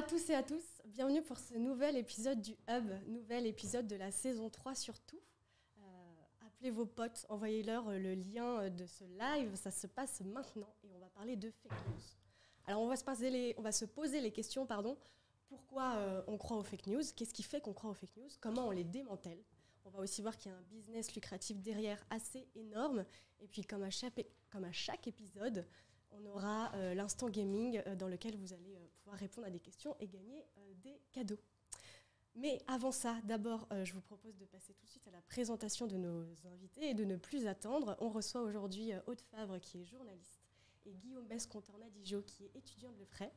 à tous et à tous, bienvenue pour ce nouvel épisode du Hub, nouvel épisode de la saison 3 surtout. Appelez vos potes, envoyez-leur le lien de ce live, ça se passe maintenant et on va parler de fake news. Alors on va se poser les questions, pourquoi on croit aux fake news, qu'est-ce qui fait qu'on croit aux fake news, comment on les démantèle. On va aussi voir qu'il y a un business lucratif derrière assez énorme et puis comme à chaque épisode, on aura l'instant gaming dans lequel vous allez pouvoir répondre à des questions et gagner des cadeaux. Mais avant ça, d'abord, je vous propose de passer tout de suite à la présentation de nos invités et de ne plus attendre. On reçoit aujourd'hui Aude Favre, qui est journaliste, et Guillaume Bescontornadijo, qui est étudiant de Lefray.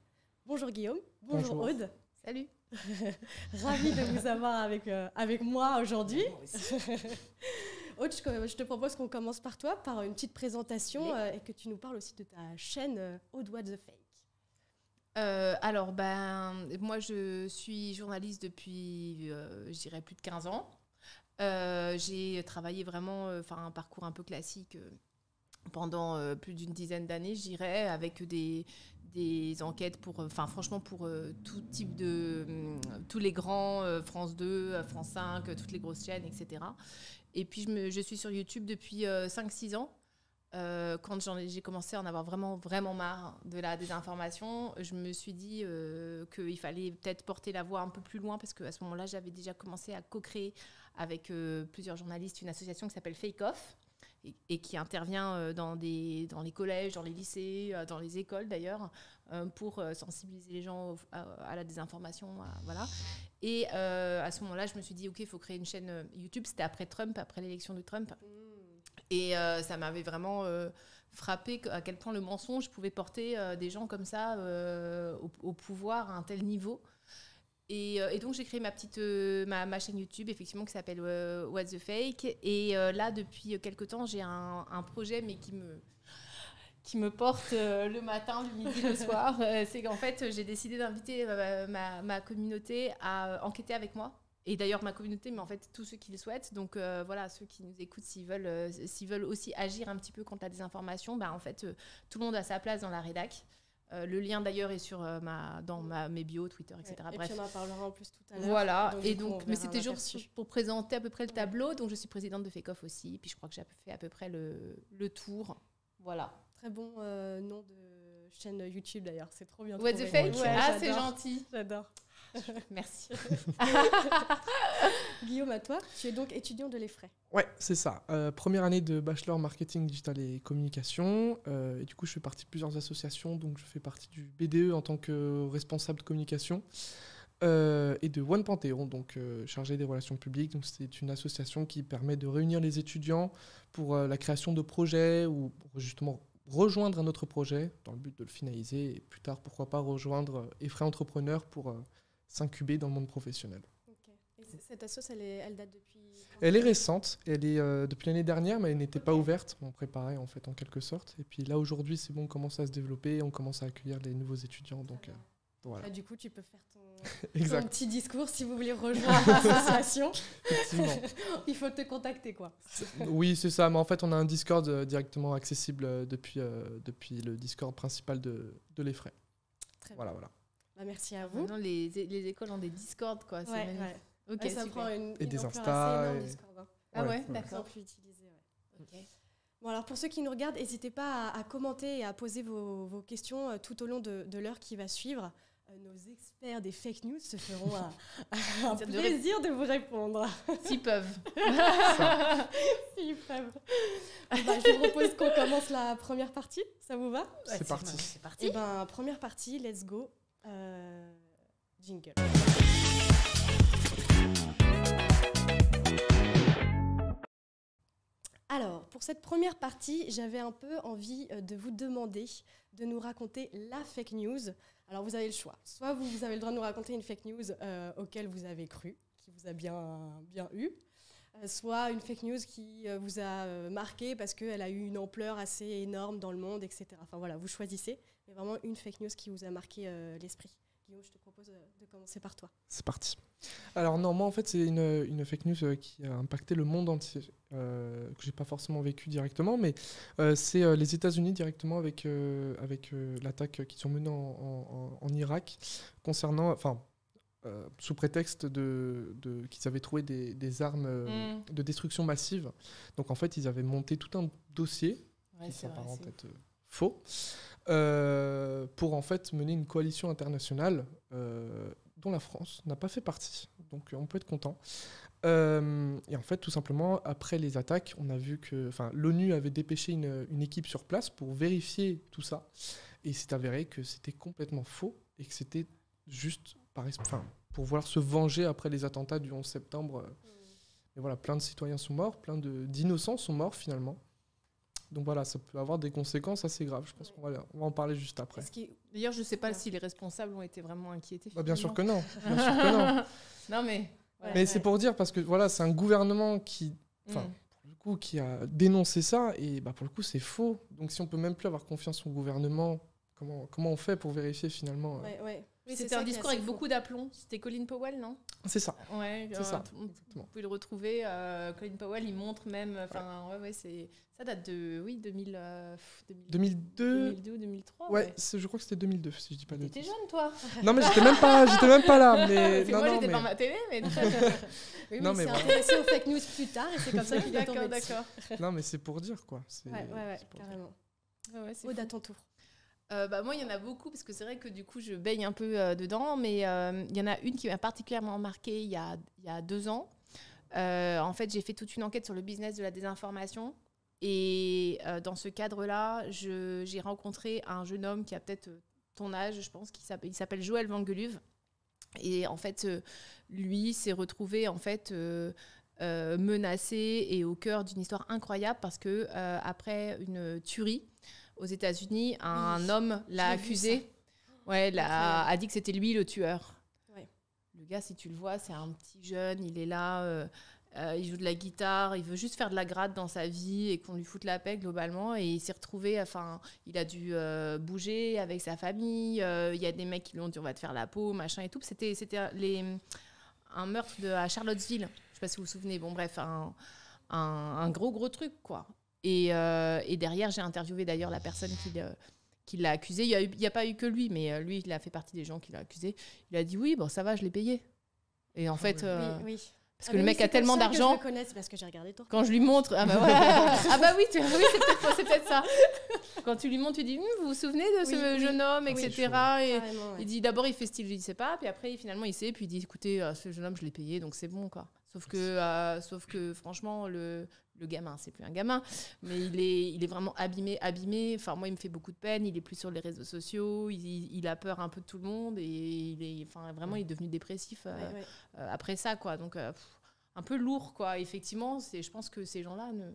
Bonjour Guillaume. Bonjour Aude. Salut. Ravie de vous avoir avec moi aujourd'hui. Aude, je te propose qu'on commence par toi, par une petite présentation et que tu nous parles aussi de ta chaîne Aude What the Fake. Moi, je suis journaliste depuis, je dirais, plus de 15 ans. J'ai travaillé vraiment, un parcours un peu classique pendant plus d'une dizaine d'années, je dirais, avec des enquêtes pour tout type de... tous les grands, France 2, France 5, toutes les grosses chaînes, etc. Et puis, je suis sur YouTube depuis 5-6 ans. Quand j'ai commencé à en avoir vraiment marre de la désinformation, je me suis dit qu'il fallait peut-être porter la voix un peu plus loin parce qu'à ce moment-là, j'avais déjà commencé à co-créer avec plusieurs journalistes une association qui s'appelle Fake Off et qui intervient dans les collèges, dans les lycées, dans les écoles d'ailleurs, pour sensibiliser les gens à la désinformation. Voilà. Et à ce moment-là, je me suis dit, OK, il faut créer une chaîne YouTube. C'était après l'élection de Trump. Et ça m'avait vraiment frappé à quel point le mensonge pouvait porter des gens comme ça au pouvoir à un tel niveau. Et donc, j'ai créé ma chaîne YouTube, effectivement, qui s'appelle What the Fake. Et là, depuis quelque temps, j'ai un projet, mais qui me porte le matin, le midi, le soir. C'est qu'en fait, j'ai décidé d'inviter ma communauté à enquêter avec moi. Et d'ailleurs, ma communauté, mais en fait, tous ceux qui le souhaitent. Donc, voilà, ceux qui nous écoutent, s'ils veulent aussi agir un petit peu contre la désinformation, en fait, tout le monde a sa place dans la rédac. Le lien, d'ailleurs, est dans mes bios, Twitter, etc. Ouais, Bref. Et puis, on en parlera en plus tout à l'heure. Voilà. Mais c'était juste pour présenter à peu près le tableau. Donc, je suis présidente de Fake Off aussi. Puis, je crois que j'ai fait à peu près le tour. Voilà. Très bon nom de chaîne YouTube, d'ailleurs. C'est trop bien. What the Fake. Ouais, c'est gentil. J'adore. Merci. Guillaume, à toi, tu es donc étudiant de Lefray. Ouais, c'est ça. Première année de bachelor marketing digital et communication. Et du coup, je fais partie de plusieurs associations. Donc, je fais partie du BDE en tant que responsable de communication et de One Panthéon, donc chargé des relations publiques. Donc, c'est une association qui permet de réunir les étudiants pour la création de projets ou pour justement rejoindre un autre projet dans le but de le finaliser et plus tard, pourquoi pas, rejoindre Effray Entrepreneur pour s'incuber dans le monde professionnel. Okay. Et cette association, elle date depuis quand? Elle est récente, elle est depuis l'année dernière, mais elle n'était pas ouverte. On préparait en fait en quelque sorte. Et puis là aujourd'hui, c'est bon, on commence à se développer, on commence à accueillir les nouveaux étudiants. Donc voilà. Là, du coup, tu peux faire ton petit discours si vous voulez rejoindre l'association. Effectivement. Il faut te contacter, quoi. Oui, c'est ça. Mais en fait, on a un Discord directement accessible depuis le Discord principal de l'Effray. Très voilà. bien. Merci à vous. Maintenant, les écoles ont des Discord, quoi. Ouais. Ok, ça prend une et des ampleur Insta. assez énorme, Discord. Hein. Ah ouais, d'accord. Plus utilisé, Okay. Bon, alors pour ceux qui nous regardent, n'hésitez pas à commenter et à poser vos questions tout au long de l'heure qui va suivre. Nos experts des fake news se feront un plaisir de vous répondre. S'ils peuvent. S'ils peuvent. Je vous propose qu'on commence la première partie. Ça vous va? C'est parti. C'est parti. Première partie, let's go. Jingle. Alors, pour cette première partie, j'avais un peu envie de vous demander de nous raconter la fake news. Alors, vous avez le choix. Soit vous avez le droit de nous raconter une fake news auquel vous avez cru, qui vous a bien eu. Soit une fake news qui vous a marqué parce qu'elle a eu une ampleur assez énorme dans le monde, etc. Enfin voilà, vous choisissez. Mais vraiment une fake news qui vous a marqué l'esprit. Guillaume, je te propose de commencer par toi. C'est parti. Alors non, moi en fait c'est une fake news qui a impacté le monde entier, que j'ai pas forcément vécu directement, mais c'est les États-Unis directement avec l'attaque qu'ils ont menée en Irak concernant, enfin sous prétexte qu'ils avaient trouvé des armes de destruction massive. Donc en fait ils avaient monté tout un dossier qui s'apparente être faux. Pour en fait mener une coalition internationale dont la France n'a pas fait partie. Donc on peut être content. Et en fait, tout simplement, après les attaques, on a vu que l'ONU avait dépêché une équipe sur place pour vérifier tout ça. Et il s'est avéré que c'était complètement faux et que c'était juste pour vouloir se venger après les attentats du 11 septembre. Et voilà, plein de citoyens sont morts, plein d'innocents sont morts finalement. Donc voilà, ça peut avoir des conséquences assez graves. Je pense qu'on va en parler juste après. D'ailleurs, je ne sais pas si les responsables ont été vraiment inquiétés. Bien sûr que non. Bien sûr que non. Non, mais... Mais c'est pour dire, parce que voilà, c'est un gouvernement qui a dénoncé ça, et pour le coup, c'est faux. Donc si on peut même plus avoir confiance au gouvernement, comment on fait pour vérifier finalement Oui, c'était un discours avec beaucoup d'aplomb. C'était Colin Powell, non ? C'est ça. Ouais, c'est ça. Vous pouvez le retrouver. Colin Powell, il montre même. Ça date de 2002 ou 2003. Ouais. Je crois que c'était 2002, si je dis pas de bêtises. T'étais jeune, toi ? Non, mais j'étais même pas là. Mais moi, j'étais devant ma télé, mais. Oui, mais c'est intéressé aux fake news plus tard, et c'est comme ça qu'il est tombé dessus. D'accord. Non, mais c'est pour dire quoi. Carrément. Aude, à ton tour. Moi, il y en a beaucoup, parce que c'est vrai que du coup, je baigne un peu dedans, mais il y en a une qui m'a particulièrement marquée il y a 2 ans. En fait, j'ai fait toute une enquête sur le business de la désinformation. Et dans ce cadre-là, j'ai rencontré un jeune homme qui a peut-être ton âge, je pense, il s'appelle Joël Van Geluve. Et en fait, lui s'est retrouvé en fait, menacé et au cœur d'une histoire incroyable, parce que après une tuerie aux États-Unis, un homme l'a accusé. A dit que c'était lui le tueur. Ouais. Le gars, si tu le vois, c'est un petit jeune, il est là, il joue de la guitare, il veut juste faire de la gratte dans sa vie et qu'on lui foute la paix globalement. Et il s'est retrouvé, il a dû bouger avec sa famille. Il y a des mecs qui lui ont dit on va te faire la peau, machin et tout. C'était un meurtre à Charlottesville. Je ne sais pas si vous vous souvenez. Bon, bref, un gros truc, quoi. Et derrière, j'ai interviewé d'ailleurs la personne qui l'a accusé. Il n'y a pas eu que lui, mais lui, il a fait partie des gens qui l'ont accusé. Il a dit oui, bon, ça va, je l'ai payé. Et en fait, oui. Parce que le mec a tellement d'argent. Je le connais, c'est parce que j'ai regardé ton. Quand je lui montre, oui, c'est peut-être ça. Quand tu lui montres, tu dis vous vous souvenez de ce jeune homme, etc. Et il dit d'abord il fait style, je ne sais pas, puis après finalement il sait, puis il dit écoutez, ce jeune homme je l'ai payé, donc c'est bon quoi. Sauf que franchement le gamin, c'est plus un gamin, mais il est vraiment abîmé. Enfin moi il me fait beaucoup de peine. Il est plus sur les réseaux sociaux, il a peur un peu de tout le monde et il est devenu dépressif après ça quoi. Donc un peu lourd quoi. Effectivement, je pense que ces gens-là ne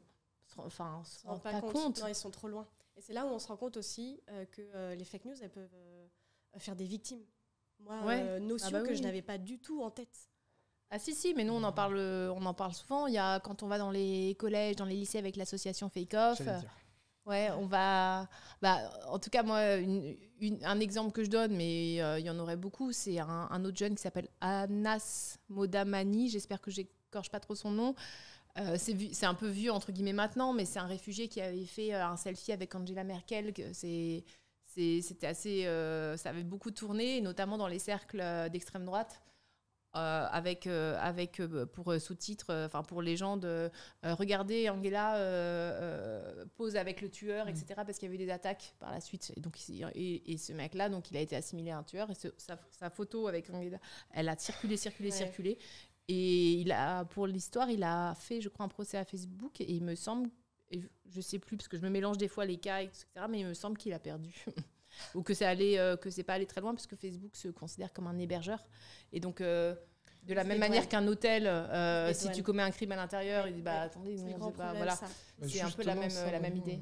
se rendent pas compte. Non, ils sont trop loin. Et c'est là où on se rend compte aussi que les fake news, elles peuvent faire des victimes. Moi, notion que je n'avais pas du tout en tête. Ah si, mais nous on en parle souvent. Il y a quand on va dans les collèges, dans les lycées avec l'association Fake Off. On va. En tout cas, moi, un exemple que je donne, mais il y en aurait beaucoup, c'est un autre jeune qui s'appelle Anas Modamani. J'espère que j'écorche pas trop son nom. C'est un peu vieux entre guillemets maintenant, mais c'est un réfugié qui avait fait un selfie avec Angela Merkel. C'était assez. Ça avait beaucoup tourné, notamment dans les cercles d'extrême droite. Avec pour sous-titres, pour les gens de regarder Angela pose avec le tueur, etc. Parce qu'il y avait eu des attaques par la suite. Et, donc, et ce mec-là, donc, il a été assimilé à un tueur. Et sa photo avec Angela, elle a circulé. Et pour l'histoire, il a fait, je crois, un procès à Facebook. Et il me semble, et je ne sais plus, parce que je me mélange des fois les cas, etc. Mais il me semble qu'il a perdu. Ou que c'est pas allé très loin, parce que Facebook se considère comme un hébergeur. Et donc, de la même manière qu'un hôtel, si tu commets un crime à l'intérieur, il dit attendez, nous on sait pas. Voilà. C'est un peu la même idée.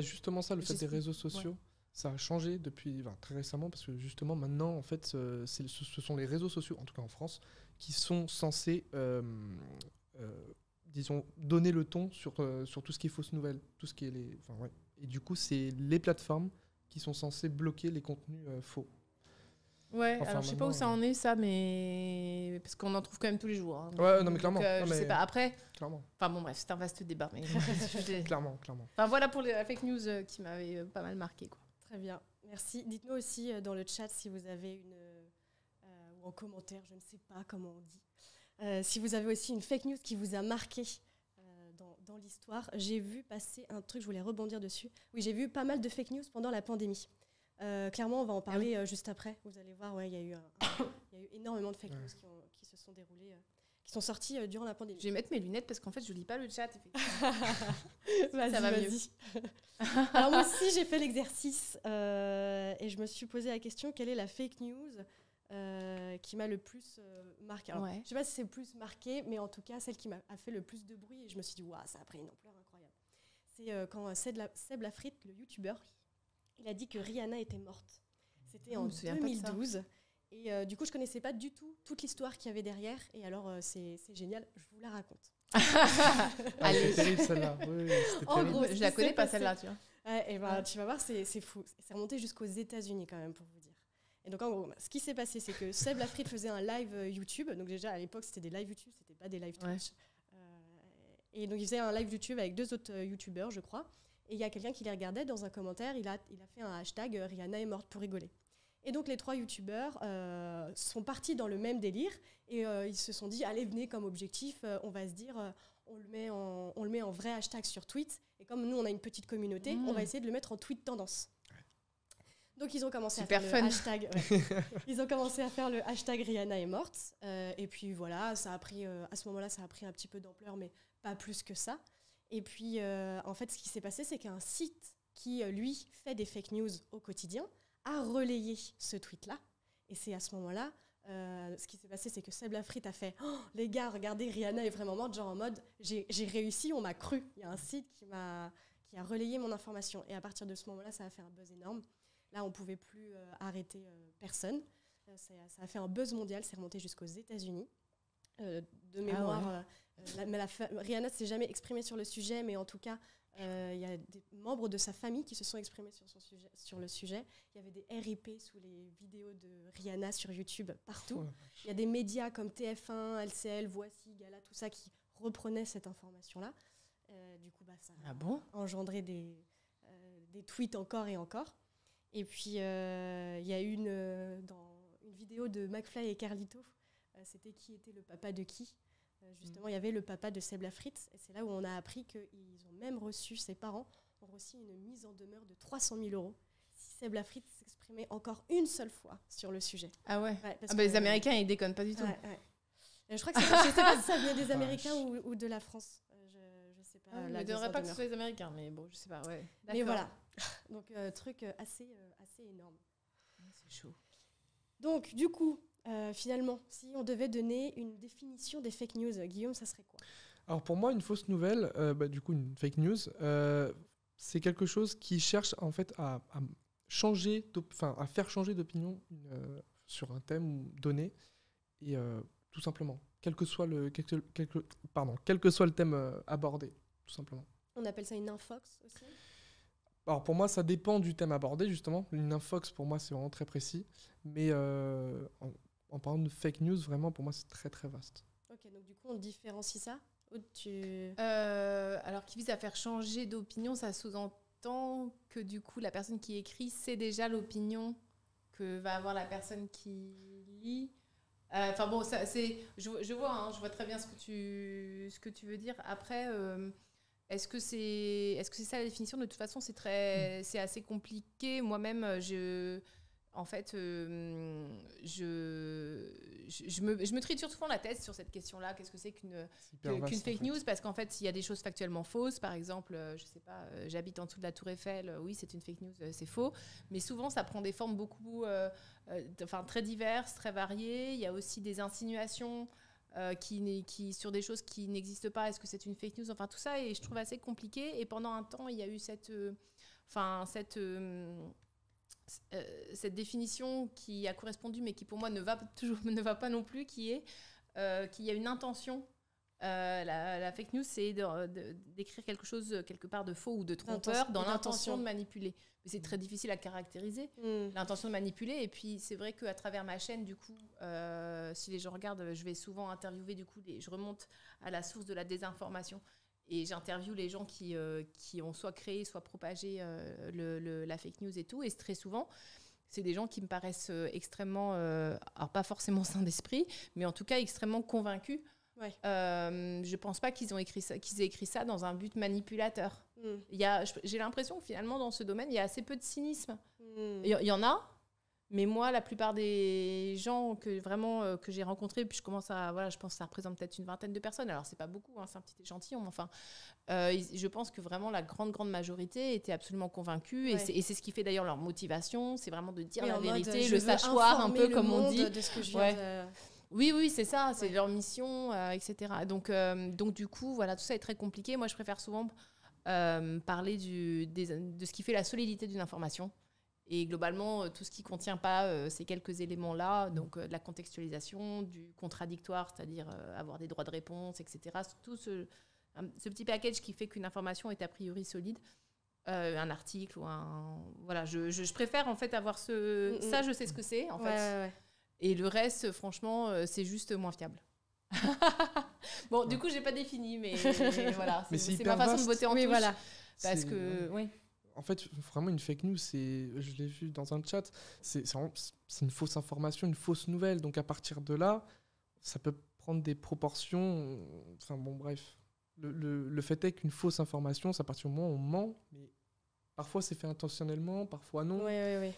Justement, ça, le fait des réseaux sociaux, ça a changé depuis très récemment, parce que justement, maintenant, en fait, ce sont les réseaux sociaux, en tout cas en France, qui sont censés, disons, donner le ton sur tout ce qui est fausses nouvelles, tout ce qui est Et du coup, c'est les plateformes qui sont censées bloquer les contenus faux. Ouais, Enfin, alors je sais pas où ça en est, ça, mais. Parce qu'on en trouve quand même tous les jours. Hein. Ouais, non, mais clairement. Donc, Non, je mais sais pas. Après. Clairement. Enfin bon, bref, c'est un vaste débat. Mais Clairement. Enfin voilà pour les fake news qui m'avaient pas mal marqué, quoi. Très bien, merci. Dites-nous aussi dans le chat si vous avez ou en commentaire, je ne sais pas comment on dit, si vous avez aussi une fake news qui vous a marqué dans l'histoire. J'ai vu passer un truc, je voulais rebondir dessus. Oui, j'ai vu pas mal de fake news pendant la pandémie. Clairement, on va en parler juste après. Vous allez voir, il y a eu énormément de fake news qui se sont déroulées, qui sont sorties durant la pandémie. Je vais mettre mes lunettes parce qu'en fait, je lis pas le chat. Vas-y, ça va mieux. Alors moi aussi, j'ai fait l'exercice et je me suis posé la question, quelle est la fake news qui m'a le plus marqué. Alors, je ne sais pas si c'est le plus marqué, mais en tout cas, celle qui a fait le plus de bruit. Et je me suis dit, waouh, ça a pris une ampleur incroyable. C'est quand Seb Lafrite, le youtubeur, il a dit que Rihanna était morte. C'était en 2012. Et du coup, je ne connaissais pas du tout toute l'histoire qu'il y avait derrière. Et alors, c'est génial, je vous la raconte. Allez, c'est terrible celle-là. Oui, en gros, je la connais pas celle-là, tu vois. Et tu vas voir, c'est fou. C'est remonté jusqu'aux États-Unis quand même, pour vous dire. Et donc, en gros, ce qui s'est passé, c'est que Seb Lafrite faisait un live YouTube. Donc, déjà, à l'époque, c'était des lives YouTube, c'était pas des lives Twitch. Et donc, il faisait un live YouTube avec 2 autres YouTubeurs, je crois. Et il y a quelqu'un qui les regardait dans un commentaire. Il a fait un hashtag Rihanna est morte pour rigoler. Et donc, les 3 YouTubeurs sont partis dans le même délire. Et ils se sont dit, allez, venez comme objectif. On va se dire, on le met en vrai hashtag sur tweet. Et comme nous, on a une petite communauté, on va essayer de le mettre en tweet tendance. Donc ils ont commencé à faire le hashtag. Ils ont commencé à faire le hashtag Rihanna est morte. Et puis voilà, ça a pris à ce moment-là, ça a pris un petit peu d'ampleur, mais pas plus que ça. Et puis en fait, ce qui s'est passé, c'est qu'un site qui lui fait des fake news au quotidien a relayé ce tweet-là. Et c'est à ce moment-là, ce qui s'est passé, c'est que Seb Lafrite a fait les gars, regardez, Rihanna est vraiment morte, genre en mode j'ai réussi, on m'a cru. Il y a un site qui a relayé mon information. Et à partir de ce moment-là, ça a fait un buzz énorme. Là, on ne pouvait plus arrêter personne. Ça a fait un buzz mondial, c'est remonté jusqu'aux États-Unis. De mémoire, Rihanna ne s'est jamais exprimée sur le sujet, mais en tout cas, il y a des membres de sa famille qui se sont exprimés sur le sujet. Il y avait des RIP sous les vidéos de Rihanna sur YouTube partout. Il y a des médias comme TF1, LCL, Voici, Gala, tout ça qui reprenaient cette information-là. Du coup, ça a engendré des tweets encore et encore. Et puis, il y a eu dans une vidéo de McFly et Carlito, c'était qui était le papa de qui. Justement, il y avait le papa de Seb Lafrite. Et c'est là où on a appris qu'ils ont même reçu, ses parents ont reçu une mise en demeure de 300 000 € si Seb Lafrite s'exprimait encore une seule fois sur le sujet. Ah ouais, les Américains, ils déconnent pas du tout. Je crois que je sais pas si ça venait des Américains ou de la France. Je sais pas. Je ne donnerais pas que ce soit les Américains, mais bon, je sais pas. Ouais. Mais voilà. Donc, truc assez énorme. C'est chaud. Donc, du coup, finalement, si on devait donner une définition des fake news, Guillaume, ça serait quoi ? Alors, pour moi, une fausse nouvelle, du coup, une fake news, c'est quelque chose qui cherche en fait à faire changer d'opinion sur un thème donné, et tout simplement, quel que soit le thème abordé, tout simplement. On appelle ça une infox aussi ? Alors pour moi, ça dépend du thème abordé, justement. Une infox, pour moi, c'est vraiment très précis. Mais en parlant de fake news, vraiment, pour moi, c'est très, très vaste. Ok, donc du coup, on différencie ça ? Alors, qui vise à faire changer d'opinion, ça sous-entend que du coup, la personne qui écrit sait déjà l'opinion que va avoir la personne qui lit. Enfin bon, je vois très bien ce que tu veux dire. Après... Est-ce que c'est ça la définition ? De toute façon, c'est assez compliqué. Moi-même, je me triture souvent la tête sur cette question-là. Qu'est-ce que c'est qu'une fake news ? Parce qu'en fait, il y a des choses factuellement fausses. Par exemple, je sais pas, j'habite en dessous de la Tour Eiffel. Oui, c'est une fake news, c'est faux. Mais souvent, ça prend des formes beaucoup, très diverses, très variées. Il y a aussi des insinuations. Qui sur des choses qui n'existent pas, est-ce que c'est une fake news ? Enfin, tout ça, et je trouve assez compliqué. Et pendant un temps, il y a eu cette définition qui a correspondu, mais qui pour moi ne va pas non plus, qui est qu'il y a une intention La fake news, c'est d'écrire quelque chose quelque part de faux ou de trompeur dans l'intention de manipuler. Mais c'est très difficile à caractériser, l'intention de manipuler. Et puis, c'est vrai qu'à travers ma chaîne, du coup, si les gens regardent, je vais souvent interviewer, du coup, je remonte à la source de la désinformation. Et j'interviewe les gens qui ont soit créé, soit propagé la fake news et tout. Et très souvent, c'est des gens qui me paraissent extrêmement, alors pas forcément sains d'esprit, mais en tout cas extrêmement convaincus. Ouais. Je ne pense pas qu'ils aient écrit ça dans un but manipulateur. J'ai l'impression que finalement, dans ce domaine, il y a assez peu de cynisme. Il y en a, mais moi, la plupart des gens que j'ai rencontrés, puis je pense que ça représente peut-être une vingtaine de personnes. Alors, c'est pas beaucoup, hein, c'est un petit échantillon, mais enfin, je pense que vraiment la grande majorité était absolument convaincue. Ouais. Et c'est ce qui fait d'ailleurs leur motivation, c'est vraiment de dire la vérité, le sachoir, un peu comme on dit. De ce que je viens de... Oui, c'est ça, c'est leur mission, etc. Donc, du coup, voilà, tout ça est très compliqué. Moi, je préfère souvent parler de ce qui fait la solidité d'une information. Et globalement, tout ce qui ne contient pas ces quelques éléments-là, donc de la contextualisation, du contradictoire, c'est-à-dire avoir des droits de réponse, etc. Tout ce petit package qui fait qu'une information est a priori solide, un article ou un... Voilà, je préfère en fait avoir ça, je sais ce que c'est, en fait. Ouais. Et le reste, franchement, c'est juste moins fiable. Bon, du coup, je n'ai pas défini, mais voilà, c'est ma façon de voter en touche. Voilà. Parce que, oui. En fait, vraiment, une fake news, je l'ai vu dans un chat, c'est une fausse information, une fausse nouvelle. Donc, à partir de là, ça peut prendre des proportions... Enfin, bon, bref. Le fait est qu'une fausse information, c'est à partir du moment où on ment, mais parfois, c'est fait intentionnellement, parfois non. Oui.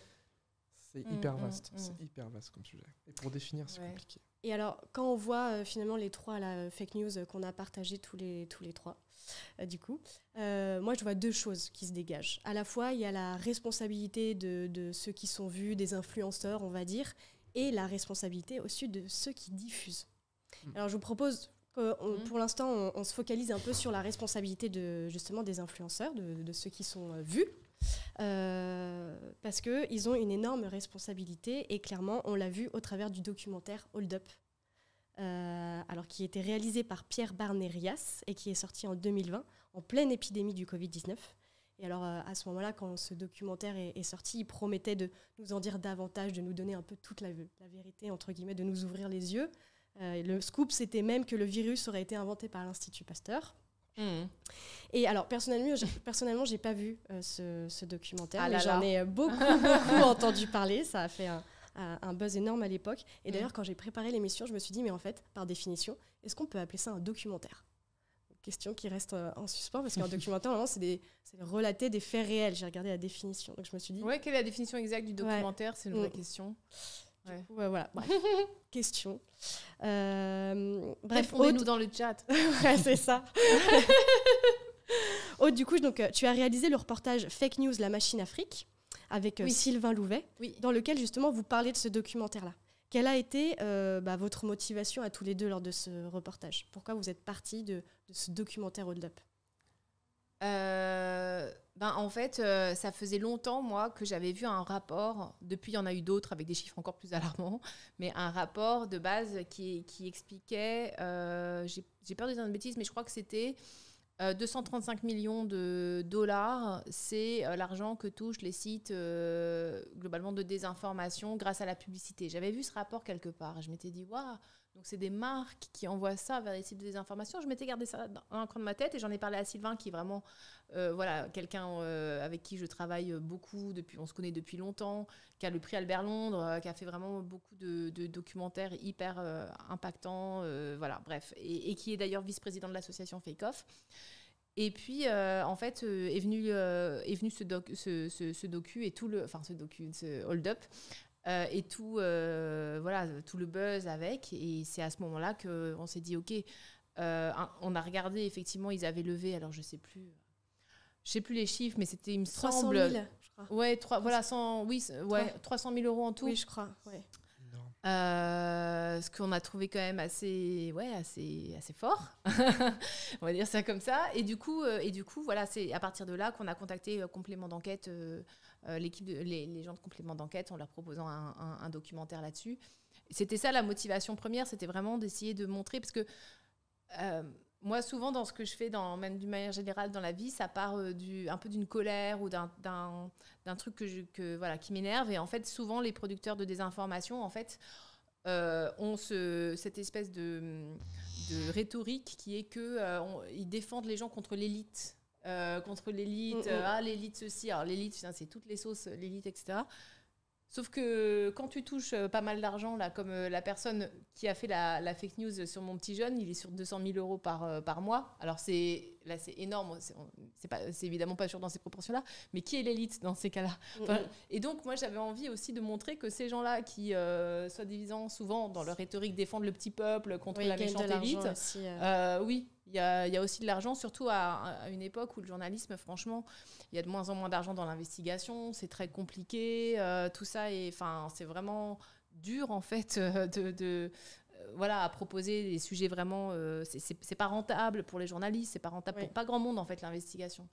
C'est hyper vaste. C'est hyper vaste comme sujet. Et pour définir, c'est compliqué. Et alors, quand on voit finalement les trois fake news qu'on a partagées tous les trois, du coup, moi, je vois deux choses qui se dégagent. À la fois, il y a la responsabilité de ceux qui sont vus, des influenceurs, on va dire, et la responsabilité aussi de ceux qui diffusent. Alors, je vous propose que, pour l'instant, on se focalise un peu sur la responsabilité justement des influenceurs, de ceux qui sont vus. Parce qu'ils ont une énorme responsabilité et clairement on l'a vu au travers du documentaire Hold Up, alors qui a été réalisé par Pierre Barnerias et qui est sorti en 2020 en pleine épidémie du Covid-19. Et alors à ce moment-là, quand ce documentaire est sorti, il promettait de nous en dire davantage, de nous donner un peu toute la vérité, entre guillemets, de nous ouvrir les yeux. Le scoop, c'était même que le virus aurait été inventé par l'Institut Pasteur. Et alors personnellement j'ai pas vu ce documentaire, mais j'en ai beaucoup entendu parler. Ça a fait un buzz énorme à l'époque. Et d'ailleurs quand j'ai préparé l'émission, je me suis dit mais en fait par définition, est-ce qu'on peut appeler ça un documentaire? Question qui reste en suspens parce qu'un documentaire vraiment c'est relater des faits réels. J'ai regardé la définition, donc je me suis dit quelle est la définition exacte du documentaire? C'est une vraie question. Voilà. Bref. Question. Bref, répondez-nous dans le chat. C'est ça. Aude, du coup, donc, tu as réalisé le reportage Fake News, la machine Afrique, avec Sylvain Louvet, dans lequel justement vous parlez de ce documentaire-là. Quelle a été votre motivation à tous les deux lors de ce reportage? Pourquoi vous êtes partis de ce documentaire Hold Up? En fait, ça faisait longtemps, moi, que j'avais vu un rapport, depuis il y en a eu d'autres avec des chiffres encore plus alarmants, mais un rapport de base qui expliquait, j'ai peur de dire une bêtise, mais je crois que c'était 235 millions de dollars, c'est l'argent que touchent les sites globalement de désinformation grâce à la publicité. J'avais vu ce rapport quelque part, je m'étais dit, waouh, donc c'est des marques qui envoient ça vers les sites de désinformation. Je m'étais gardé ça dans un coin de ma tête et j'en ai parlé à Sylvain qui est vraiment quelqu'un avec qui je travaille beaucoup, on se connaît depuis longtemps, qui a le prix Albert Londres, qui a fait vraiment beaucoup de documentaires hyper impactants, bref, et qui est d'ailleurs vice-président de l'association Fake Off. Et puis, en fait, est venu ce docu et ce Hold Up, et tout le buzz avec. Et c'est à ce moment-là qu'on s'est dit, OK, on a regardé, effectivement, ils avaient levé, alors je sais plus les chiffres, mais c'était, il me 300 semble... 000, je crois. Ouais, 300 000 euros en tout. Oui, je crois, ouais. Ce qu'on a trouvé quand même assez fort, on va dire ça comme ça. Et du coup, voilà, c'est à partir de là qu'on a contacté Complément d'enquête, l'équipe les gens de Complément d'enquête, en leur proposant un documentaire là-dessus. C'était ça la motivation première, c'était vraiment d'essayer de montrer, parce que Moi, souvent, dans ce que je fais, même d'une manière générale dans la vie, ça part un peu d'une colère ou d'un truc qui m'énerve. Et en fait, souvent, les producteurs de désinformation, en fait, ont cette espèce de rhétorique qui est qu'ils défendent les gens contre l'élite. L'élite ceci, alors l'élite, c'est toutes les sauces, l'élite, etc. Sauf que quand tu touches pas mal d'argent, là, comme la personne qui a fait la fake news sur mon petit jeune, il est sur 200 000 euros par mois. Alors c'est énorme, c'est évidemment pas sûr dans ces proportions-là, mais qui est l'élite dans ces cas-là? Et donc moi j'avais envie aussi de montrer que ces gens-là qui, soi-disant souvent dans leur rhétorique, défendent le petit peuple contre la méchante élite, aussi, oui, il y a aussi de l'argent, surtout à une époque où le journalisme, franchement, il y a de moins en moins d'argent dans l'investigation, c'est très compliqué, tout ça, c'est vraiment dur en fait à proposer des sujets vraiment... c'est pas rentable pour les journalistes, c'est pas rentable pour pas grand monde en fait l'investigation.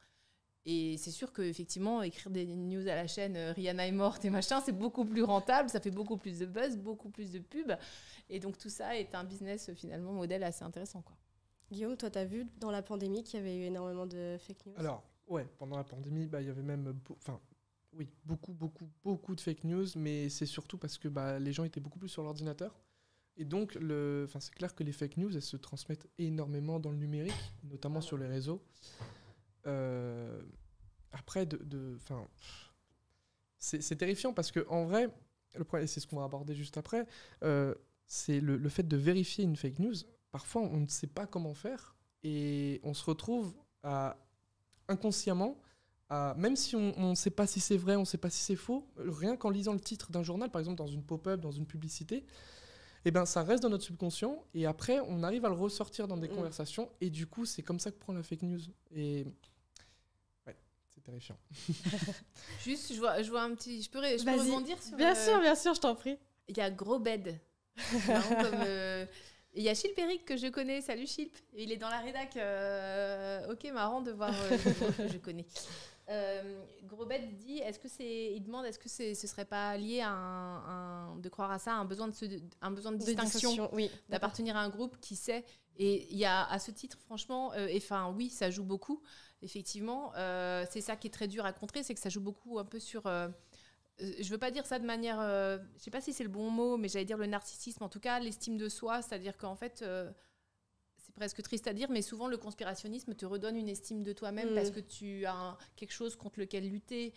Et c'est sûr qu'effectivement, écrire des news à la chaîne Rihanna est morte et machin, c'est beaucoup plus rentable, ça fait beaucoup plus de buzz, beaucoup plus de pubs. Et donc tout ça est un business finalement modèle assez intéressant, quoi. Guillaume, toi, tu as vu dans la pandémie qu'il y avait eu énormément de fake news? Alors, ouais, pendant la pandémie, il y avait même beaucoup de fake news, mais c'est surtout parce que les gens étaient beaucoup plus sur l'ordinateur. Et donc, c'est clair que les fake news, elles se transmettent énormément dans le numérique, notamment sur les réseaux. Après, c'est terrifiant parce qu'en vrai, le problème, et c'est ce qu'on va aborder juste après, c'est le fait de vérifier une fake news. Parfois, on ne sait pas comment faire et on se retrouve inconsciemment, même si on ne sait pas si c'est vrai, on ne sait pas si c'est faux, rien qu'en lisant le titre d'un journal, par exemple dans une pop-up, dans une publicité, ça reste dans notre subconscient et après, on arrive à le ressortir dans des conversations et du coup, c'est comme ça que prend la fake news. Et ouais, c'est terrifiant. Juste, je vois un petit... Je peux rebondir sur... Bien sûr, je t'en prie. Il y a Grosbed. Il y a Chilp Eric que je connais. Salut Chilp. Il est dans la rédac. Ok, marrant de voir que je connais. Grosbed dit, il demande est-ce que ce serait pas lié à de croire à ça, un besoin de distinction, oui, d'appartenir à un groupe qui sait. Et il y a à ce titre, franchement, oui, ça joue beaucoup. Effectivement, c'est ça qui est très dur à contrer, c'est que ça joue beaucoup un peu sur. Je veux pas dire ça de manière, je sais pas si c'est le bon mot, mais j'allais dire le narcissisme, en tout cas l'estime de soi, c'est-à-dire qu'en fait, c'est presque triste à dire, mais souvent le conspirationnisme te redonne une estime de toi-même parce que tu as quelque chose contre lequel lutter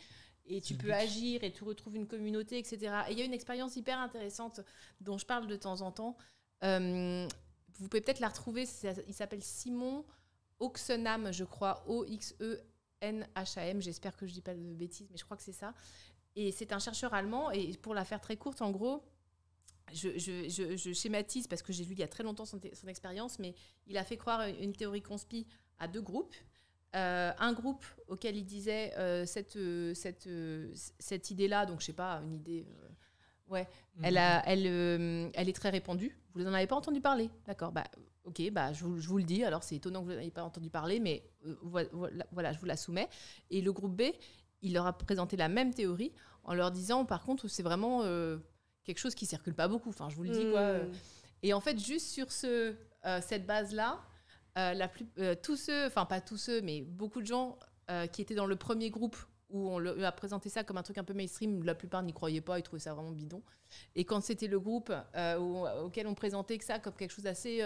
et tu peux agir et tu retrouves une communauté, etc. Et il y a une expérience hyper intéressante dont je parle de temps en temps. Vous pouvez peut-être la retrouver, il s'appelle Simon Oxenham, je crois, Oxenham, j'espère que je dis pas de bêtises, mais je crois que c'est ça. Et c'est un chercheur allemand, et pour la faire très courte, en gros, je schématise parce que j'ai lu il y a très longtemps son expérience, mais il a fait croire une théorie conspi à deux groupes. Un groupe auquel il disait cette idée-là, donc je sais pas, une idée... elle est très répandue. Vous n'en avez pas entendu parler? D'accord, ok, je vous le dis. Alors, c'est étonnant que vous n'ayez pas entendu parler, mais voilà, je vous la soumets. Et le groupe B, il leur a présenté la même théorie en leur disant, par contre, c'est vraiment quelque chose qui ne circule pas beaucoup. Enfin, je vous le dis, quoi. Et en fait, juste sur cette base-là, tous ceux, enfin, pas tous ceux, mais beaucoup de gens qui étaient dans le premier groupe où on a présenté ça comme un truc un peu mainstream, la plupart n'y croyaient pas, ils trouvaient ça vraiment bidon. Et quand c'était le groupe auquel on présentait que ça comme quelque chose d'assez...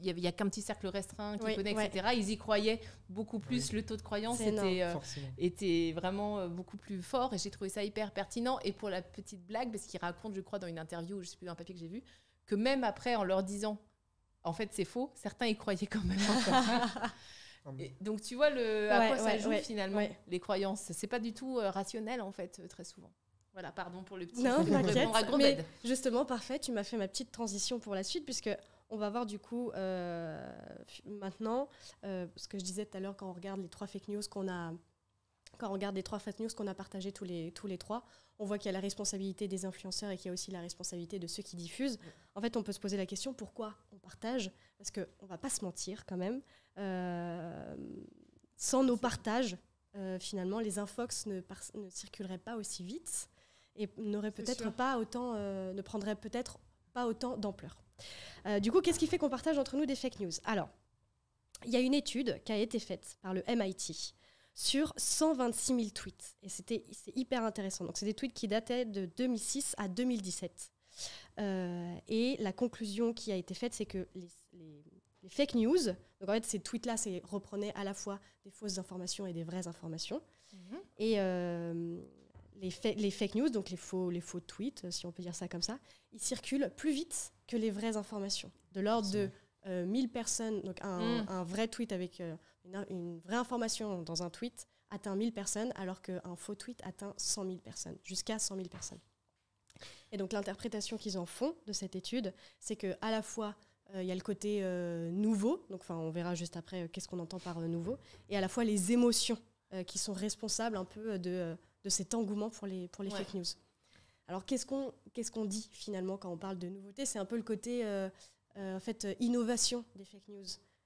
il n'y a qu'un petit cercle restreint qui connaît, etc. Ils y croyaient beaucoup plus. Le taux de croyance était vraiment beaucoup plus fort. Et j'ai trouvé ça hyper pertinent. Et pour la petite blague, parce qu'il raconte, je crois, dans une interview, je ne sais plus, dans un papier que j'ai vu, que même après, en leur disant, en fait, c'est faux, certains y croyaient quand même. Et donc, tu vois à quoi ça joue finalement, les croyances. Ce n'est pas du tout rationnel, en fait, très souvent. Voilà, pardon pour le petit... Non, t'inquiète. Mais justement, parfait, tu m'as fait ma petite transition pour la suite, puisque... On va voir du coup maintenant, ce que je disais tout à l'heure, quand on regarde les trois fake news qu'on a partagées tous les trois, on voit qu'il y a la responsabilité des influenceurs et qu'il y a aussi la responsabilité de ceux qui diffusent. En fait, on peut se poser la question pourquoi on partage, parce qu'on ne va pas se mentir quand même. Sans nos partages, finalement, les infox ne circuleraient pas aussi vite et ne prendraient peut-être pas autant d'ampleur. Du coup, qu'est-ce qui fait qu'on partage entre nous des fake news? Alors, il y a une étude qui a été faite par le MIT sur 126 000 tweets. Et c'est hyper intéressant. Donc, c'est des tweets qui dataient de 2006 à 2017. Et la conclusion qui a été faite, c'est que les fake news, donc en fait, ces tweets-là, reprenaient à la fois des fausses informations et des vraies informations. Et les fake news, donc les faux tweets, si on peut dire ça comme ça, ils circulent plus vite que les vraies informations. De l'ordre de 1000 personnes, donc un vrai tweet avec une vraie information dans un tweet atteint 1000 personnes, alors qu'un faux tweet atteint 100 000 personnes, jusqu'à 100 000 personnes. Et donc l'interprétation qu'ils en font de cette étude, c'est qu'à la fois, il y a le côté nouveau, donc on verra juste après qu'est-ce qu'on entend par nouveau, et à la fois les émotions qui sont responsables un peu de cet engouement pour les fake news. Alors qu'est-ce qu'on dit finalement quand on parle de nouveauté? C'est un peu le côté innovation des fake news.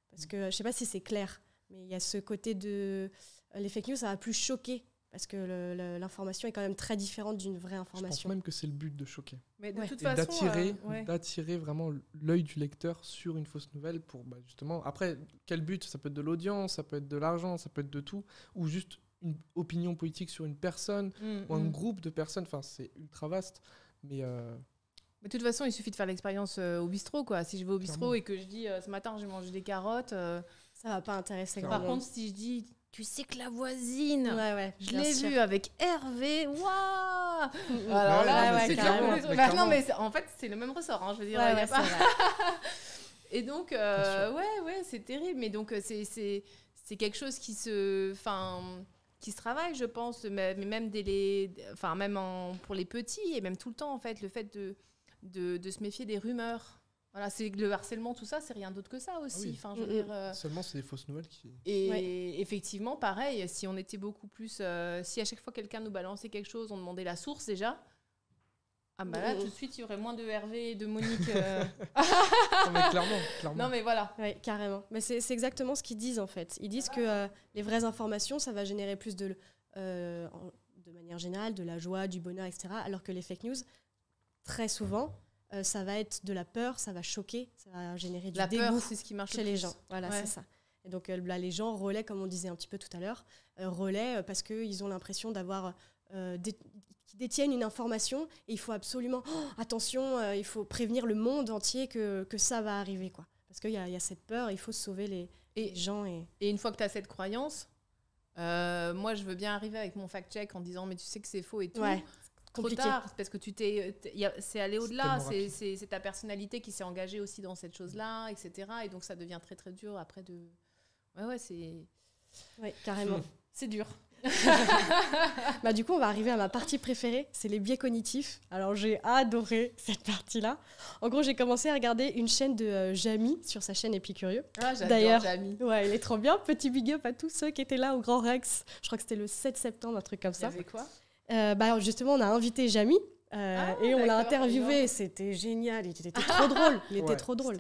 Parce que je ne sais pas si c'est clair, mais il y a ce côté de... les fake news, ça va plus choquer, parce que l'information est quand même très différente d'une vraie information. Je pense même que c'est le but de choquer. Mais de toute façon... d'attirer vraiment l'œil du lecteur sur une fausse nouvelle pour justement... Après, quel but? Ça peut être de l'audience, ça peut être de l'argent, ça peut être de tout, ou juste une opinion politique sur une personne ou un groupe de personnes. Enfin, c'est ultra vaste, mais... Mais de toute façon, il suffit de faire l'expérience au bistrot, quoi. Si je vais au bistrot et que je dis ce matin j'ai mangé des carottes, ça va pas intéresser. Par contre, si je dis tu sais que la voisine, je l'ai vue avec Hervé, waouh. Alors là, c'est clairement. Non, mais en fait, c'est le même ressort. Je veux dire, il y a pas. Et donc, c'est terrible. Mais donc, c'est quelque chose qui se travaille, je pense, mais même pour les petits et même tout le temps, en fait, le fait de se méfier des rumeurs. Voilà, c'est le harcèlement, tout ça, c'est rien d'autre que ça aussi. Je veux dire, seulement, c'est des fausses nouvelles qui... Et effectivement, pareil, si on était beaucoup plus... si à chaque fois quelqu'un nous balançait quelque chose, on demandait la source déjà, là, tout de suite, il y aurait moins de Hervé et de Monique. Non, mais clairement. Non, mais voilà. Oui, carrément. Mais c'est exactement ce qu'ils disent, en fait. Ils disent que les vraies informations, ça va générer plus de manière générale, de la joie, du bonheur, etc. Alors que les fake news, très souvent... ça va être de la peur, ça va choquer, ça va générer du dégoût. La peur, c'est ce qui marche chez les gens. Voilà, c'est ça. Et donc là, les gens relaient, comme on disait un petit peu tout à l'heure, relaient parce qu'ils ont l'impression d'avoir... qu'ils détiennent une information et il faut absolument... attention, il faut prévenir le monde entier que ça va arriver, quoi. Parce qu'il y a cette peur, il faut sauver les gens. Et une fois que tu as cette croyance, moi, je veux bien arriver avec mon fact-check en disant « mais tu sais que c'est faux et tout ». Trop tard, parce que c'est allé au-delà, c'est ta personnalité qui s'est engagée aussi dans cette chose-là, etc. Et donc ça devient très très dur après de... c'est... Oui, carrément. C'est dur. Du coup, on va arriver à ma partie préférée, c'est les biais cognitifs. Alors j'ai adoré cette partie-là. En gros, j'ai commencé à regarder une chaîne de Jamy sur sa chaîne Épicurieux. J'adore D'ailleurs, Jamy. Ouais, il est trop bien. Petit big up à tous ceux qui étaient là au Grand Rex. Je crois que c'était le 7 septembre, un truc comme ça. Il y avait quoi? Justement, on a invité Jamy et on l'a interviewé. C'était génial. Il était trop drôle. Il était trop drôle.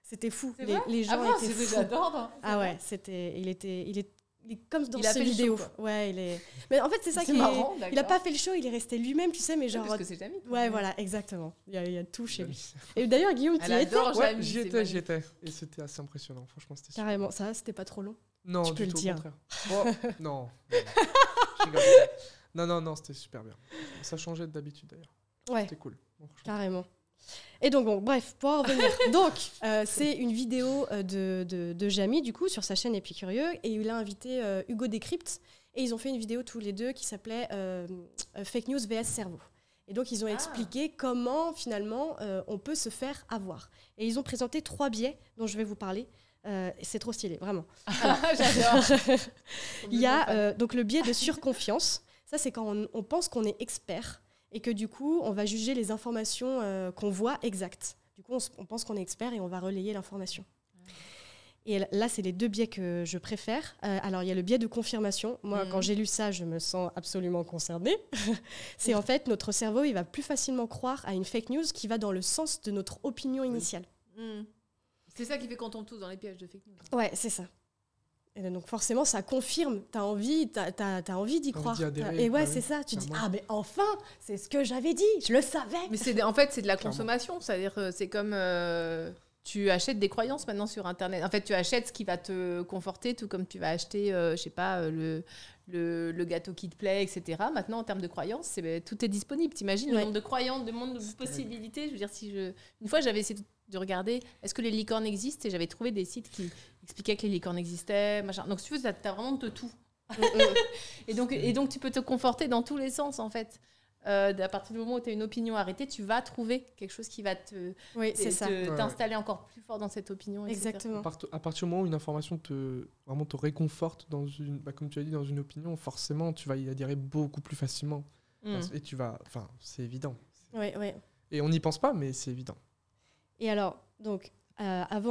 C'était fou. Les gens étaient fous. J'adore. Il est comme dans cette vidéo. Mais en fait, c'est ça qui est marrant. Il a pas fait le show. Il est resté lui-même, tu sais, mais genre. Parce que c'est Jamy. Ouais, voilà, exactement. Il y a tout chez lui. Et d'ailleurs, Guillaume, tu y étais? Ouais, j'y étais. Et c'était assez impressionnant. Franchement, c'était super. Carrément. Ça, c'était pas trop long. Non, tu peux du le tout, dire. Au contraire. Non. Non, c'était super bien. Ça changeait d'habitude d'ailleurs. Ouais. C'était cool. Carrément. Et donc, bref, pour en revenir. Donc, c'est une vidéo de Jamy, du coup, sur sa chaîne Épicurieux. Et il a invité Hugo Décrypte. Et ils ont fait une vidéo tous les deux qui s'appelait Fake News vs Cerveau. Et donc, ils ont expliqué comment, finalement, on peut se faire avoir. Et ils ont présenté 3 biais dont je vais vous parler. C'est trop stylé, vraiment. Alors, j'adore. Il y a donc le biais de surconfiance. Ça, c'est quand on pense qu'on est expert et que du coup, on va juger les informations qu'on voit exactes. Du coup, on pense qu'on est expert et on va relayer l'information. Et là, c'est les 2 biais que je préfère. Alors, il y a le biais de confirmation. Moi, quand j'ai lu ça, je me sens absolument concernée. C'est en fait, notre cerveau, il va plus facilement croire à une fake news qui va dans le sens de notre opinion initiale. C'est ça qui fait qu'on tombe tous dans les pièges de fake news. Ouais, c'est ça. Et donc forcément, ça confirme. T'as envie d'y croire. d'y adhérer, Et ouais, bah c'est oui, ça. Tu dis, clairement. ah mais enfin, c'est ce que j'avais dit. Je le savais. Mais en fait, c'est de la Clairement. consommation. C'est-à-dire, c'est comme tu achètes des croyances maintenant sur Internet. En fait, tu achètes ce qui va te conforter, tout comme tu vas acheter, je sais pas, le gâteau qui te plaît, etc. Maintenant, en termes de croyances, tout est disponible. T'imagines le Ouais. nombre de croyances, le nombre de possibilités. Je veux dire, une fois, j'avais essayé de regarder est-ce que les licornes existent et j'avais trouvé des sites qui expliquaient que les licornes existaient. Machin. Donc, si tu veux, t'as vraiment de tout. et donc, tu peux te conforter dans tous les sens, en fait. À partir du moment où tu as une opinion arrêtée, tu vas trouver quelque chose qui va Oui, c'est ça. t'installer encore plus fort dans cette opinion. etc. Exactement. À partir du moment où une information vraiment te réconforte comme tu as dit, dans une opinion, forcément, tu vas y adhérer beaucoup plus facilement. Et c'est évident. Oui, oui. Et on n'y pense pas, mais c'est évident. Et alors, donc,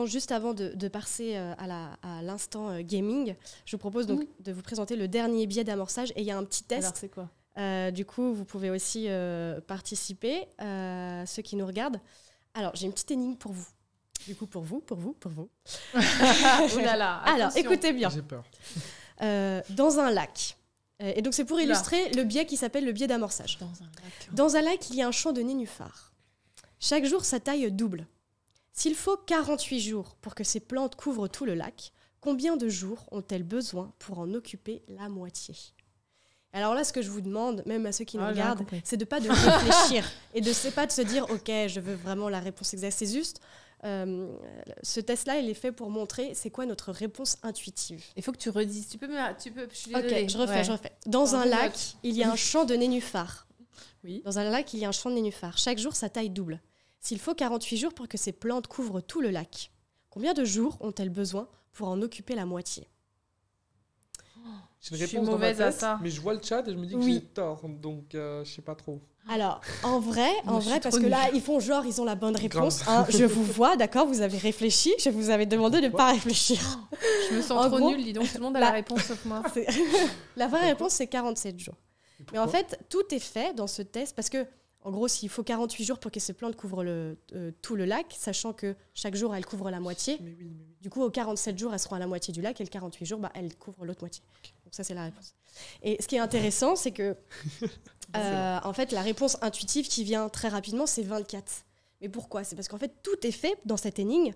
juste avant de passer à l'instant gaming, je vous propose donc de vous présenter le dernier biais d'amorçage. Et il y a un petit test. Alors, c'est quoi? Du coup, vous pouvez aussi participer, ceux qui nous regardent. Alors, j'ai une petite énigme pour vous. Du coup, pour vous. Oh là là, Alors, attention. écoutez bien. J'ai peur. Dans un lac. Et donc, c'est pour illustrer le biais qui s'appelle le biais d'amorçage. Dans un lac, il y a un champ de nénuphars. Chaque jour, sa taille double. S'il faut 48 jours pour que ces plantes couvrent tout le lac, combien de jours ont-elles besoin pour en occuper la moitié ? Alors là, ce que je vous demande, même à ceux qui nous regardent, c'est de pas de réfléchir et de pas de se dire, ok, je veux vraiment la réponse exacte. C'est juste, ce test-là, il est fait pour montrer c'est quoi notre réponse intuitive. Il faut que tu redises. Tu peux, je suis désolée. Ok, je refais. Dans un lac, il y a un champ de nénuphars. Oui. Dans un lac, il y a un champ de nénuphars. Chaque jour, sa taille double. S'il faut 48 jours pour que ces plantes couvrent tout le lac, combien de jours ont-elles besoin pour en occuper la moitié ? J'ai Je une suis réponse dans ma mauvaise à tête, ça. mais je vois le chat et je me dis que Oui. j'ai tort, donc je sais pas trop. Alors, en vrai, Je suis parce trop que là, nulle. ils font genre, ils ont la bonne réponse. Grave. Hein, je vous vois, d'accord, vous avez réfléchi, je vous avais demandé de ne pas réfléchir. Je me sens En trop gros, nulle, dis donc. Tout le monde a la- la réponse sauf moi. La vraie réponse, c'est 47 jours. Et Mais en pourquoi fait, tout est fait dans ce test parce que, en gros, s'il faut 48 jours pour que ces plantes couvrent tout le lac, sachant que chaque jour, elles couvrent la moitié, Mais oui. du coup, aux 47 jours, elles seront à la moitié du lac et le 48 jours, elles couvrent l'autre moitié. Donc ça, c'est la réponse. Et ce qui est intéressant, c'est que, en fait, la réponse intuitive qui vient très rapidement, c'est 24. Mais pourquoi ? C'est parce qu'en fait, tout est fait dans cette énigme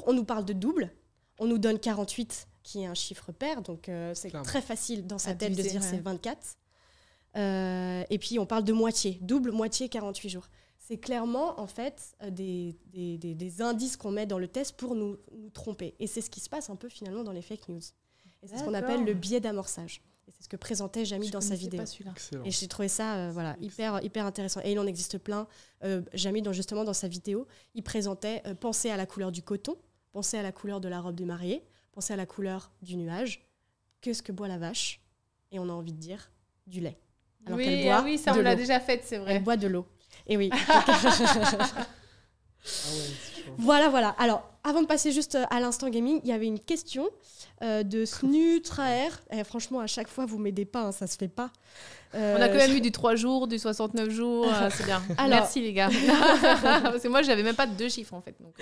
on nous parle de double, on nous donne 48, qui est un chiffre pair, donc c'est Clairement. très facile dans sa À tête de diviser, dire ouais. c'est 24. Et puis, on parle de moitié, double, moitié, 48 jours. C'est clairement, en fait, des indices qu'on met dans le test pour nous tromper. Et c'est ce qui se passe un peu, finalement, dans les fake news. Et c'est ce qu'on D'accord. appelle le biais d'amorçage. Et c'est ce que présentait Jamy dans sa vidéo. Pas celui-là. Excellent. Et j'ai trouvé ça hyper intéressant. Et il en existe plein. Jamy, justement, dans sa vidéo, il présentait pensez à la couleur du coton, pensez à la couleur de la robe du marié, pensez à la couleur du nuage. Qu'est-ce que boit la vache ? Et on a envie de dire du lait. Alors qu'elle boit ça de on l'a l'eau. déjà fait, c'est vrai. Elle boit de l'eau. Et oui. Ah ouais, c'est chaud. Voilà. Alors, avant de passer juste à l'instant gaming, il y avait une question de Snutraer. Franchement, à chaque fois, vous m'aidez pas, hein, ça se fait pas. On a quand même eu du 3 jours, du 69 jours, c'est bien. Alors- Merci les gars. Parce que moi, j'avais même pas de 2 chiffres en fait. Donc,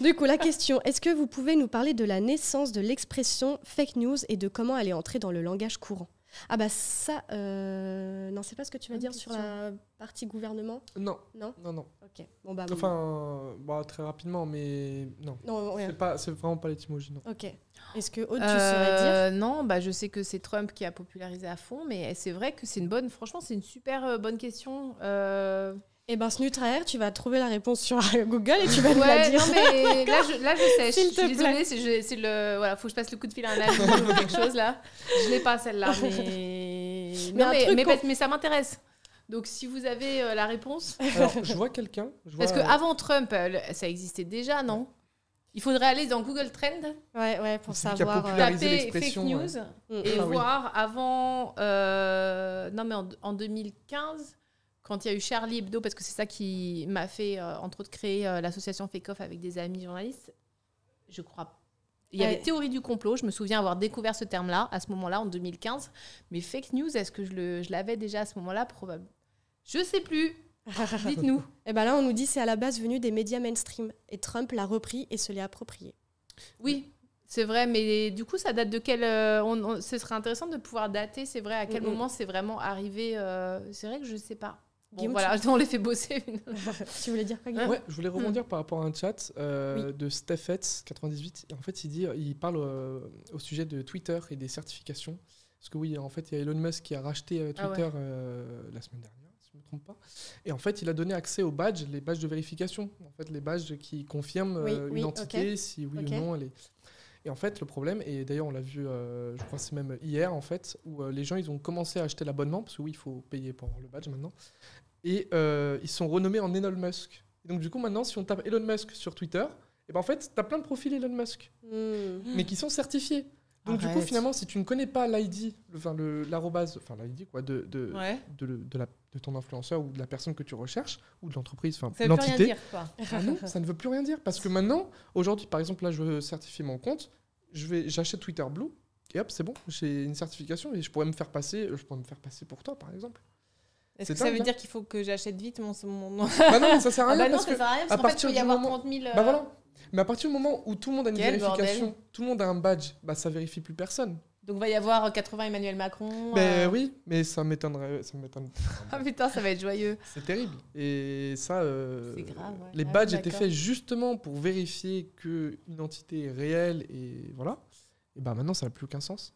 Du coup, la question, est-ce que vous pouvez nous parler de la naissance de l'expression fake news et de comment elle est entrée dans le langage courant ? Ah bah ça, non, c'est pas ce que tu vas Bonne dire sur question. la partie gouvernement ? Non. Non ? Non. Ok. Bon bah. Enfin, très rapidement, mais non. Non, ouais. C'est vraiment pas l'étymologie, non. Ok. Est-ce que Aude, tu saurais dire ? non, je sais que c'est Trump qui a popularisé à fond, mais c'est vrai que franchement, c'est une super bonne question. Eh ben, Snutraer, tu vas trouver la réponse sur Google et tu vas nous la Ouais, dire. non, mais là, je sais. S'il Je te suis désolée, c'est le. Voilà, faut que je passe le coup de fil à un ami ou quelque chose là. Je l'ai pas celle-là, mais. Non, un truc mais ça m'intéresse. Donc, si vous avez la réponse. Alors, je vois quelqu'un. Parce qu'avant Trump, ça existait déjà, non ? Il faudrait aller dans Google Trend, Ouais, pour C'est lui qui a savoir. popularisé taper fake l'expression, news ouais. et Ah oui. voir avant. Non, mais en 2015, quand il y a eu Charlie Hebdo, parce que c'est ça qui m'a fait, entre autres, créer l'association Fake Off avec des amis journalistes, je crois. Il y avait Ouais. théorie du complot, je me souviens avoir découvert ce terme-là à ce moment-là, en 2015. Mais fake news, est-ce que je l'avais déjà à ce moment-là ? Probable. Je sais plus. Dites-nous. Et ben là, on nous dit c'est à la base venu des médias mainstream et Trump l'a repris et se l'est approprié. Oui. C'est vrai, mais du coup, ça date de quel... ce serait intéressant de pouvoir dater, c'est vrai, à quel moment c'est vraiment arrivé. C'est vrai que je ne sais pas. Bon, Guillaume, voilà, on les fait bosser. Tu voulais dire quoi, Guillaume? Ouais, je voulais rebondir par rapport à un chat de Stephets98. En fait, il parle au sujet de Twitter et des certifications. Parce que oui, en fait, il y a Elon Musk qui a racheté Twitter la semaine dernière, si je ne me trompe pas. Et en fait, il a donné accès aux badges, les badges de vérification. En fait, les badges qui confirment une entité, si oui ou non elle est... Et en fait, le problème, et d'ailleurs on l'a vu, je crois que c'est même hier en fait, où les gens ils ont commencé à acheter l'abonnement, parce que oui, il faut payer pour avoir le badge maintenant, et ils sont renommés en Elon Musk. Et donc du coup maintenant, si on tape Elon Musk sur Twitter, et ben en fait, tu as plein de profils Elon Musk, mais qui sont certifiés. Donc du coup, finalement, si tu ne connais pas l'ID, l'arrobase, enfin l'ID quoi, de ton influenceur ou de la personne que tu recherches, ou de l'entreprise, enfin l'entité, ça veut plus rien dire, quoi. Ah non, ça ne veut plus rien dire. Parce que maintenant, aujourd'hui, par exemple, là, je veux certifier mon compte, j'achète Twitter Blue, et hop, c'est bon, j'ai une certification, et je pourrais me faire passer pour toi, par exemple. Est-ce que ça veut dire qu'il faut que j'achète vite mon... Bah non, ça sert à rien. Ça sert à rien, parce qu'en fait, il peut y avoir 30 000... Bah voilà. Mais à partir du moment où tout le monde a une vérification, tout le monde a un badge, bah ça vérifie plus personne. Donc, il va y avoir 80 Emmanuel Macron. Ben oui, mais ça m'étonnerait. Ah putain, ça va être joyeux. C'est terrible. Et ça, c'est grave, ouais. Les badges étaient faits justement pour vérifier qu'une entité est réelle et voilà. Et bah maintenant, ça n'a plus aucun sens.